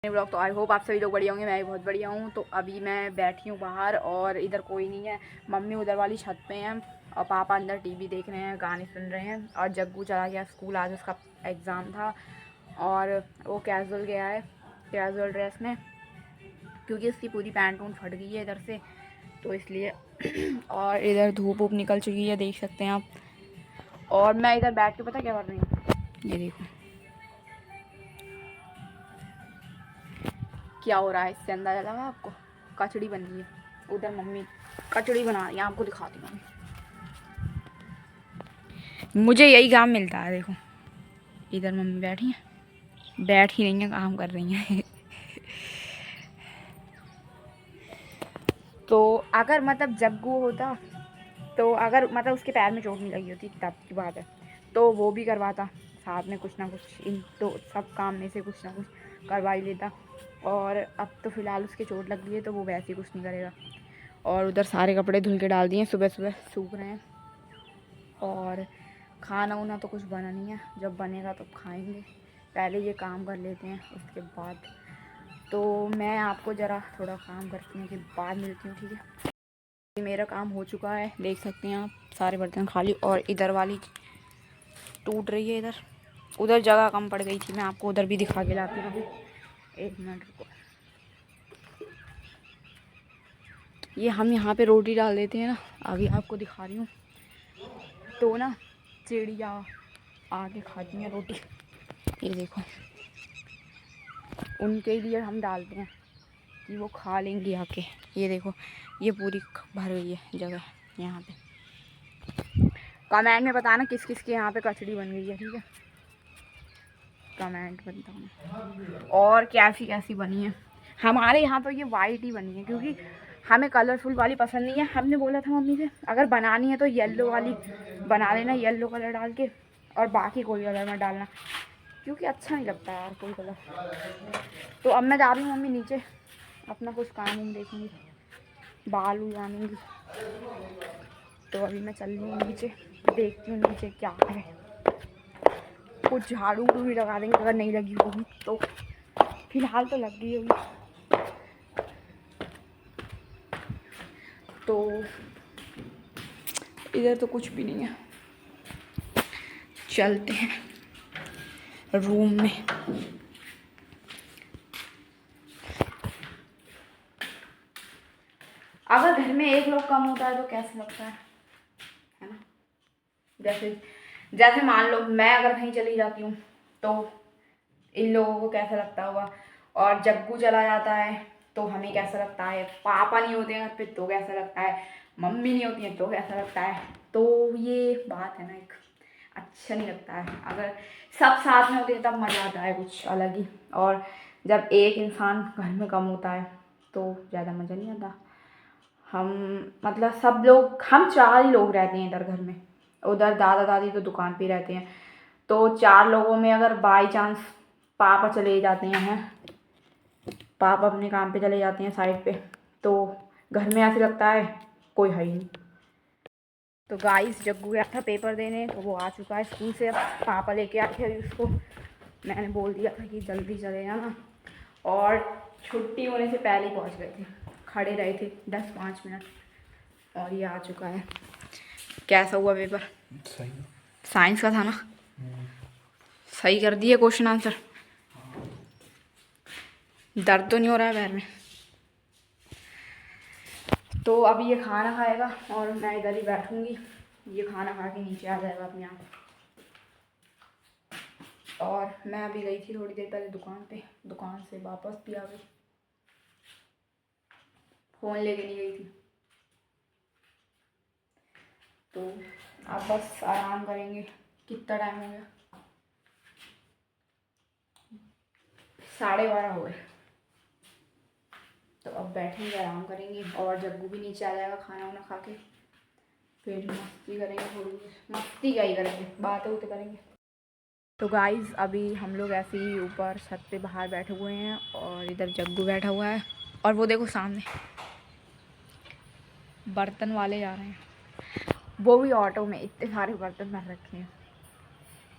Blog. तो I hope आप सभी लोग बढ़िया होंगे। मैं भी बहुत बढ़िया हूँ। तो अभी मैं बैठी हूँ बाहर और इधर कोई नहीं है। मम्मी उधर वाली छत पे हैं और पापा अंदर टीवी देख रहे हैं, गाने सुन रहे हैं। और जग्गू चला गया स्कूल, आज उसका एग्ज़ाम था और वो कैजुअल गया है, कैजुअल ड्रेस में, क्योंकि उसकी पूरी पैंट वूंट फट गई है इधर से, तो इसलिए। और इधर धूप वूप निकल चुकी है, देख सकते हैं आप। और मैं इधर बैठ के पता क्या कर रही हूँ, ये देखो क्या हो रहा है। इससे अंदाजा लगा आपको। कचड़ी बन रही है, उधर मम्मी कचड़ी बना रही है, आपको दिखाती हूँ। मुझे यही काम मिलता है, देखो इधर मम्मी बैठी हैं, बैठ ही नहीं है, काम कर रही हैं। तो अगर मतलब जग्गू होता, तो अगर मतलब उसके पैर में चोट नहीं लगी होती तब की बात है, तो वो भी करवाता साथ में कुछ ना कुछ, इन तो सब काम में से कुछ ना कुछ करवा ही लेता। और अब तो फ़िलहाल उसके चोट लग गई है, तो वो वैसे ही कुछ नहीं करेगा। और उधर सारे कपड़े धुल के डाल दिए, सुबह सुबह सूख रहे हैं। और खाना वाना तो कुछ बना नहीं है, जब बनेगा तो खाएंगे। पहले ये काम कर लेते हैं, उसके बाद तो मैं आपको ज़रा थोड़ा काम करती हूँ, के बाद मिलती हूँ, ठीक है। मेरा काम हो चुका है, देख सकते हैं आप, सारे बर्तन खाली। और इधर वाली टूट रही है, इधर उधर जगह कम पड़ गई थी, मैं आपको उधर भी दिखा के लाती हूँ। अभी 1 मिनट रुको। ये हम यहाँ पे रोटी डाल देते हैं ना, अभी आपको दिखा रही हूँ। तो ना चिड़िया आके खाती हैं रोटी, ये देखो, उनके लिए हम डालते हैं कि वो खा लेंगी आके। ये देखो, ये पूरी भर गई है जगह यहाँ पे। कमेंट में बताना किस किस के यहाँ पे कचड़ी बन गई है, ठीक है, कमेंट बताना। और कैसी कैसी बनी है। हमारे यहाँ तो ये वाइट ही बनी है, क्योंकि हमें कलरफुल वाली पसंद नहीं है। हमने बोला था मम्मी से अगर बनानी है तो येलो वाली बना लेना, येलो कलर डाल के, और बाकी कोई कलर मत डालना, क्योंकि अच्छा नहीं लगता यार कोई कलर। तो अब मैं जा रही हूँ मम्मी नीचे, अपना कुछ काम देखूँगी, बाल उगाऊँगी। तो अभी मैं चल रही हूँ नीचे, देखती हूँ नीचे क्या है। कुछ झाड़ू भी लगा देंगे, अगर नहीं लगी होगी तो। फिलहाल तो लग गई होगी। तो इधर तो कुछ भी नहीं है, चलते हैं रूम में। अगर घर में एक लोग कम होता है तो कैसा लगता है ना। जैसे जैसे मान लो मैं अगर कहीं चली जाती हूँ तो इन लोगों को कैसा लगता होगा, और जग्गू चला जाता है तो हमें कैसा लगता है, पापा नहीं होते हैं घर पे तो कैसा लगता है, मम्मी नहीं होती है तो कैसा लगता है। तो ये बात है ना, एक अच्छा नहीं लगता है। अगर सब साथ में होते हैं तब मज़ा आता है कुछ अलग ही, और जब एक इंसान घर में कम होता है तो ज़्यादा मज़ा नहीं आता। हम मतलब सब लोग, हम 4 ही लोग रहते हैं इधर घर में, उधर दादा दादी तो दुकान पे रहते हैं। तो 4 लोगों में अगर बाई चांस पापा चले जाते हैं, पापा अपने काम पे चले जाते हैं साइड पे, तो घर में ऐसे लगता है कोई है ही नहीं। तो गाइस जग्गू गया था पेपर देने, तो वो आ चुका है स्कूल से। अब पापा लेके आए थे उसको, मैंने बोल दिया था कि जल्दी चले जाना, और छुट्टी होने से पहले ही पहुंच गए थे, खड़े रहे थे 10-5 मिनट, और ये आ चुका है। कैसा हुआ पेपर? सही। साइंस का था ना? सही कर दिए क्वेश्चन आंसर? दर्द तो नहीं हो रहा है पैर में? तो अभी ये खाना खाएगा और मैं इधर ही बैठूंगी, ये खाना खा के नीचे आ जाएगा अपने आप। और मैं अभी गई थी थोड़ी देर पहले दुकान पे, दुकान से वापस भी आ गई, फ़ोन लेके नहीं गई थी। तो अब बस आराम करेंगे। कितना टाइम हो गया? 12:30 हो गए। तो अब बैठेंगे, आराम करेंगे, और जग्गू भी नीचे आ जाएगा खाना वाना खा के, फिर मस्ती करेंगे थोड़ी देर। मस्ती क्या ही करेंगे, बातें उते करेंगे। तो गाइज़ अभी हम लोग ऐसे ही ऊपर छत पे बाहर बैठे हुए हैं, और इधर जग्गू बैठा हुआ है, और वो देखो सामने बर्तन वाले जा रहे हैं, वो भी ऑटो में, इतने सारे बर्तन भर रखे हैं।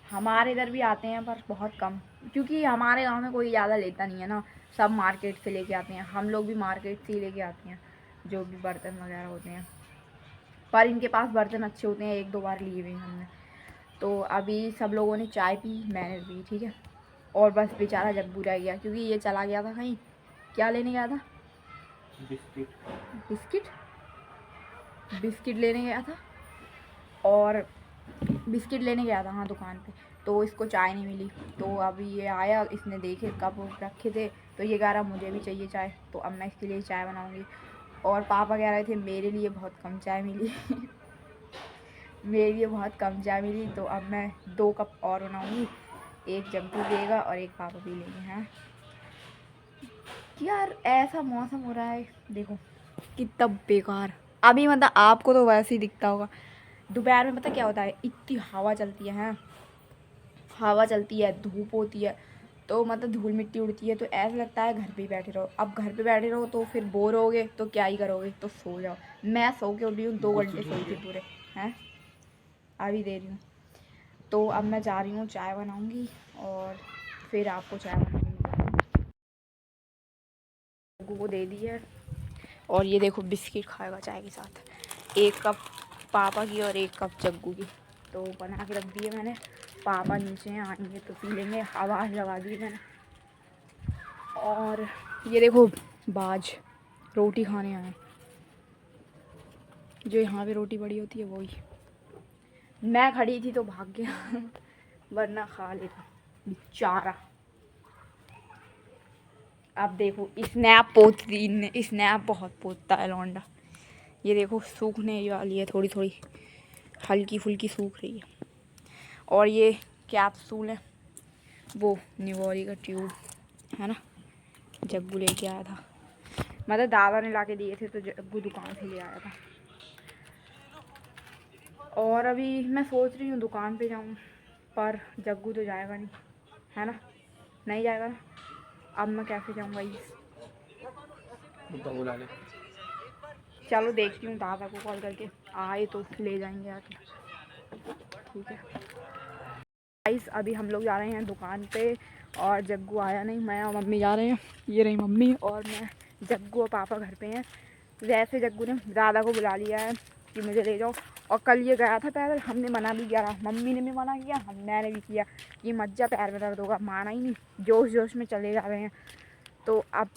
हमारे इधर भी आते हैं पर बहुत कम, क्योंकि हमारे गांव में कोई ज़्यादा लेता नहीं है ना, सब मार्केट से लेके आते हैं। हम लोग भी मार्केट से ही लेके आते हैं जो भी बर्तन वगैरह होते हैं, पर इनके पास बर्तन अच्छे होते हैं, 1-2 बार लिए हुए हैं हमने। तो अभी सब लोगों ने चाय पी, मैंने पी, ठीक है। और बस बेचारा जग्गू रह गया क्योंकि ये चला गया था कहीं, क्या लेने गया था, बिस्किट लेने गया था, और बिस्किट लेने गया था हाँ दुकान पे। तो इसको चाय नहीं मिली, तो अभी ये आया, इसने देखे कप रखे थे, तो ये कह रहा मुझे भी चाहिए चाय। तो अब मैं इसके लिए चाय बनाऊंगी। और पापा कह रहे थे मेरे लिए बहुत कम चाय मिली मेरे लिए बहुत कम चाय मिली, तो अब मैं 2 कप और बनाऊंगी, एक जग्गू पिएगा और एक पापा पी लेंगे। हैं यार, ऐसा मौसम हो रहा है, देखो कितना बेकार। अभी मतलब आपको तो वैसे ही दिखता होगा, दोपहर में पता क्या होता है, इतनी हवा चलती है, हैं हवा चलती है, धूप होती है, तो मतलब धूल मिट्टी उड़ती है, तो ऐसा लगता है घर पे ही बैठे रहो। अब घर पे बैठे रहो तो फिर बोर होगे, तो क्या ही करोगे, तो सो जाओ। मैं सो के उठी हूँ, 2 घंटे सोई थी पूरे, हैं अभी दे रही हूँ। तो अब मैं जा रही हूँ, चाय बनाऊँगी और फिर आपको चाय बनाऊँगी। को दे दी है, और ये देखो बिस्किट खाएगा चाय के साथ, 1 कप पापा की और 1 कप जग्गू की। तो बना के रख दिए मैंने, पापा नीचे आएंगे तो पी लेंगे, आवाज़ लगा दी मैंने। और ये देखो बाज रोटी खाने आए, जो यहाँ पे रोटी बड़ी होती है वही। मैं खड़ी थी तो भाग गया वरना खा लेता बेचारा। अब देखो स्नैप पोतती ने, स्नैप बहुत पोतता है लौंडा। ये देखो सूखने वाली है, थोड़ी थोड़ी हल्की फुल्की सूख रही है। और ये कैप्सूल है, वो निवोरी का ट्यूब है ना, जग्गू लेके आया था, मतलब दादा ने ला के दिए थे, तो जग्गू दुकान से ले आया था। और अभी मैं सोच रही हूँ दुकान पे जाऊँ, पर जग्गू तो जाएगा नहीं, है ना, नहीं जाएगा ना। अब मैं कैसे जाऊँगा, बुला ले। चलो देखती हूँ, दादा को कॉल करके, आए तो ले जाएंगे आके, ठीक है। गाइस अभी हम लोग जा रहे हैं दुकान पे, और जग्गू आया नहीं, मैं और मम्मी जा रहे हैं। ये रही मम्मी और मैं, जग्गू और पापा घर पे हैं। वैसे जग्गू ने दादा को बुला लिया है कि मुझे ले जाओ, और कल ये गया था पैदल, हमने मना भी किया, मम्मी ने भी मना किया, मैंने भी किया कि मत जा, पैर में दर्द होगा, माना ही नहीं, जोश जोश में चले जा रहे हैं। तो अब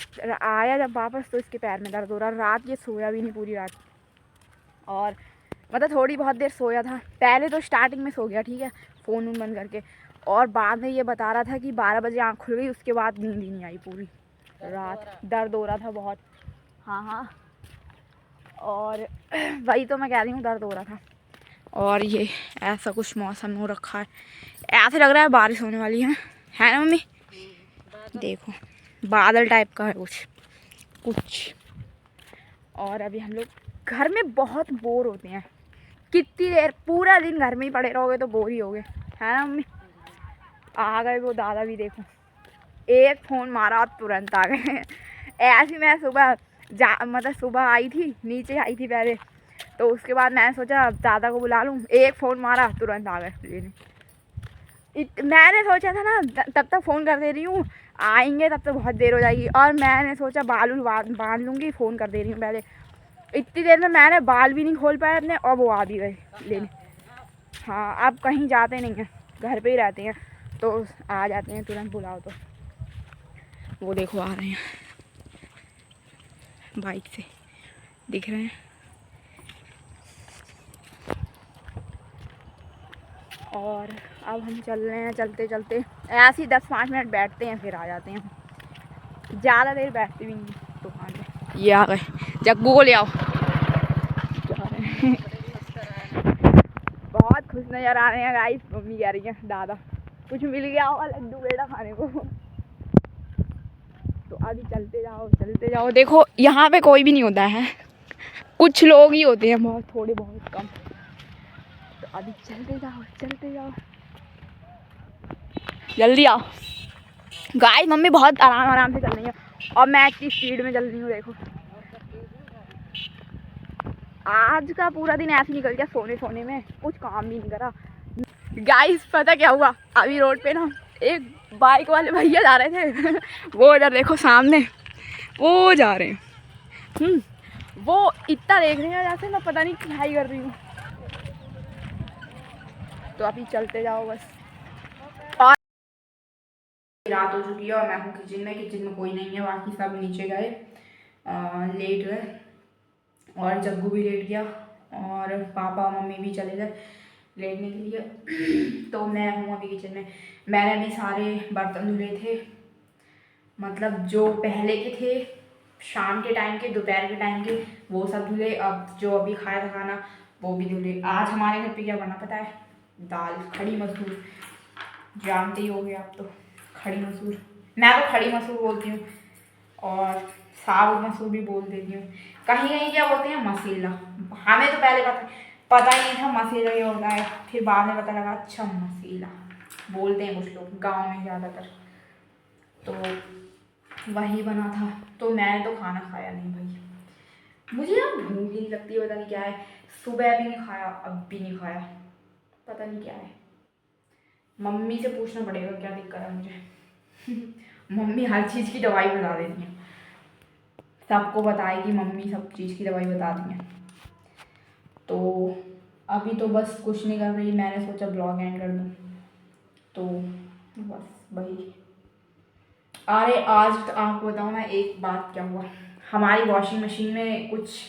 आया जब वापस तो इसके पैर में दर्द हो रहा, रात ये सोया भी नहीं पूरी रात, और मतलब थोड़ी बहुत देर सोया था, पहले तो स्टार्टिंग में सो गया, ठीक है, फ़ोन वोन बंद करके, और बाद में ये बता रहा था कि 12 बजे आँख खुल गई, उसके बाद नींद ही नहीं आई पूरी रात, दर्द हो रहा था बहुत। हाँ हाँ, और वही तो मैं कह रही हूँ, दर्द हो रहा था। और ये ऐसा कुछ मौसम हो रखा है, ऐसे लग रहा है बारिश होने वाली है ना मम्मी, देखो बादल टाइप का है कुछ। और अभी हम लोग घर में बहुत बोर होते हैं, कितनी देर, पूरा दिन घर में ही पड़े रहोगे तो बोर ही होगे, है ना मम्मी। आ गए वो दादा भी, देखो एक फ़ोन मारा तुरंत आ गए ऐसी मैं सुबह मतलब सुबह आई थी, नीचे आई थी पहले, तो उसके बाद मैंने सोचा दादा को बुला लूँ, एक फ़ोन मारा तुरंत आ गए लेने। मैंने सोचा था ना तब तक फ़ोन कर दे रही हूँ, आएंगे तब तक बहुत देर हो जाएगी, और मैंने सोचा बाल बांध लूँगी, फ़ोन कर दे रही हूँ पहले। इतनी देर में मैंने बाल भी नहीं खोल पाया अपने, और वो आ भी गए लेने। हाँ अब कहीं जाते नहीं हैं, घर पे ही रहते हैं, तो आ जाते हैं तुरंत बुलाओ तो। वो देखो आ रहे हैं बाइक से, दिख रहे हैं। और अब हम चल रहे हैं, चलते चलते ऐसे ही 10-5 मिनट बैठते हैं, फिर आ जाते हैं, ज़्यादा देर बैठते भी नहीं दुकान में। ये आ गए, जग्गू को ले आओ, जा रहे हैं बहुत खुश नज़र आ रहे हैं गाइस, मम्मी कह रही है दादा कुछ मिल गया होगा लड्डू बेटा खाने को। तो अभी चलते जाओ, देखो यहाँ पे कोई भी नहीं होता है, कुछ लोग ही होते हैं, बहुत थोड़े बहुत कम। तो अभी चलते जाओ जल्दी आओ। गाइस मम्मी बहुत आराम से चल रही है, और मैं इतनी स्पीड में चल रही हूँ, देखो आज का पूरा दिन ऐसे निकल गया सोने में, कुछ काम भी नहीं करा। गाइस पता क्या हुआ, अभी रोड पे ना एक बाइक वाले भैया जा रहे थे वो उधर देखो सामने वो जा रहे हैं। वो इतना देख रहे हैं जैसे मैं पता नहीं क्या ही कर रही हूँ। तो अभी चलते जाओ बस। और रात हो चुकी है और मैं हूँ किचन में कोई नहीं है, बाकी सब नीचे गए लेट गए और जग्गू भी लेट गया और पापा मम्मी भी चले गए लेटने के लिए। तो मैं हूँ अभी किचन में। मैंने अभी सारे बर्तन धुले थे, मतलब जो पहले के थे शाम के टाइम के दोपहर के टाइम के वो सब धुले। अब जो अभी खाया था खाना वो भी धुले। आज हमारे घर पे क्या बना पता है? दाल खड़ी मसूर, जानते ही हो गए आप तो। खड़ी मसूर, मैं तो खड़ी मसूर बोलती हूँ और साबुत मसूर भी बोल देती हूँ। कहीं कहीं क्या बोलते हैं मसीला। हमें तो पहले पता ही नहीं था मसीला ये होता है, फिर बाद में पता लगा अच्छा मसीला बोलते हैं कुछ लोग गांव में ज़्यादातर। तो वही बना था। तो मैंने तो खाना खाया नहीं भाई, मुझे ना भूख ही नहीं लगती, पता नहीं क्या है। सुबह भी नहीं खाया, अब भी नहीं खाया, पता नहीं क्या है। मम्मी से पूछना पड़ेगा क्या दिक्कत है मुझे। मम्मी हर चीज़ की दवाई बता देती हैं, सबको बताएगी मम्मी, सब चीज़ की दवाई बता दी है। तो अभी तो बस कुछ नहीं कर रही, मैंने सोचा ब्लॉग एंड कर दूँ। तो बस वही। अरे आज तो आपको बताऊँ मैं एक बात क्या हुआ। हमारी वॉशिंग मशीन में कुछ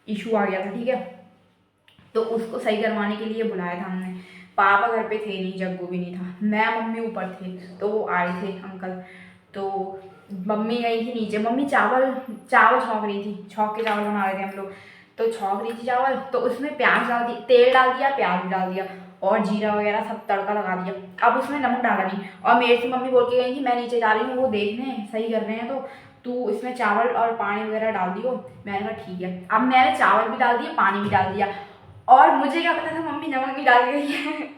इशू आ गया था, ठीक है। तो उसको सही करवाने के लिए बुलाया था हमने। पापा घर पे थे नहीं, जग्गू भी नहीं था, मैं मम्मी ऊपर थे। तो वो आए थे अंकल। तो मम्मी गई थी नीचे, मम्मी चावल छौंक रही थी, छौंक के चावल बना रहे थे हम लोग। तो छौंक रही थी चावल, तो उसमें प्याज डाल दिया, तेल डाल दिया, प्याज डाल दिया और जीरा वगैरह सब तड़का लगा दिया। अब उसमें नमक डाला नहीं और मेरे से मम्मी बोल के गई थी मैं नीचे जा रही हूँ वो देखने सही कर रहे हैं तो तू इसमें चावल और पानी वगैरह डाल दियो। मैंने कहा ठीक है। अब मैंने चावल भी डाल दिया, पानी भी डाल दिया और मुझे क्या पता था मम्मी नमक भी डाल गई है।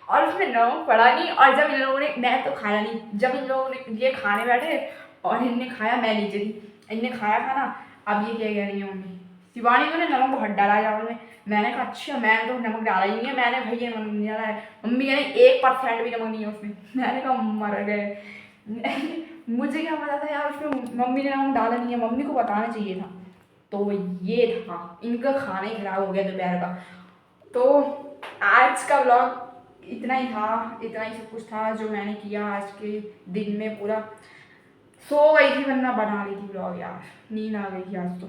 और उसमें नमक पड़ा नहीं। और जब इन लोगों ने, मैं तो खाया नहीं, जब इन लोगों ने ये खाने बैठे और इनने खाया, मैं नीचे थी, इनने खाया खाना। अब ये क्या कह रही है मम्मी, शिवानी को ने नमक बहुत डाला है चावल में। मैंने कहा अच्छा, मैंने तो नमक डाला ही नहीं है, मैंने भैया नमक नहीं डाला है। मम्मी कह रही 1% भी नमक नहीं है उसमें। मैंने कहा मर गए। मुझे क्या पता था यार उसमें मम्मी ने नमक डाला नहीं है, मम्मी को बताना चाहिए था। तो ये था, इनका खाना ही खराब हो गया दोपहर का। तो आज का व्लॉग इतना ही था, इतना ही सब कुछ था जो मैंने किया आज के दिन में। पूरा सो गई थी वरना बना रही थी व्लॉग यार, नींद आ गई थी आज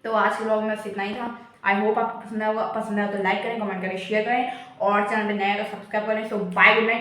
तो आज के व्लॉग में बस इतना ही था। आई होप आपको पसंद आया तो लाइक करें, कमेंट करें, शेयर करें और चैनल पे नए तो सब्सक्राइब करें। सो बाय, गुड नाइट।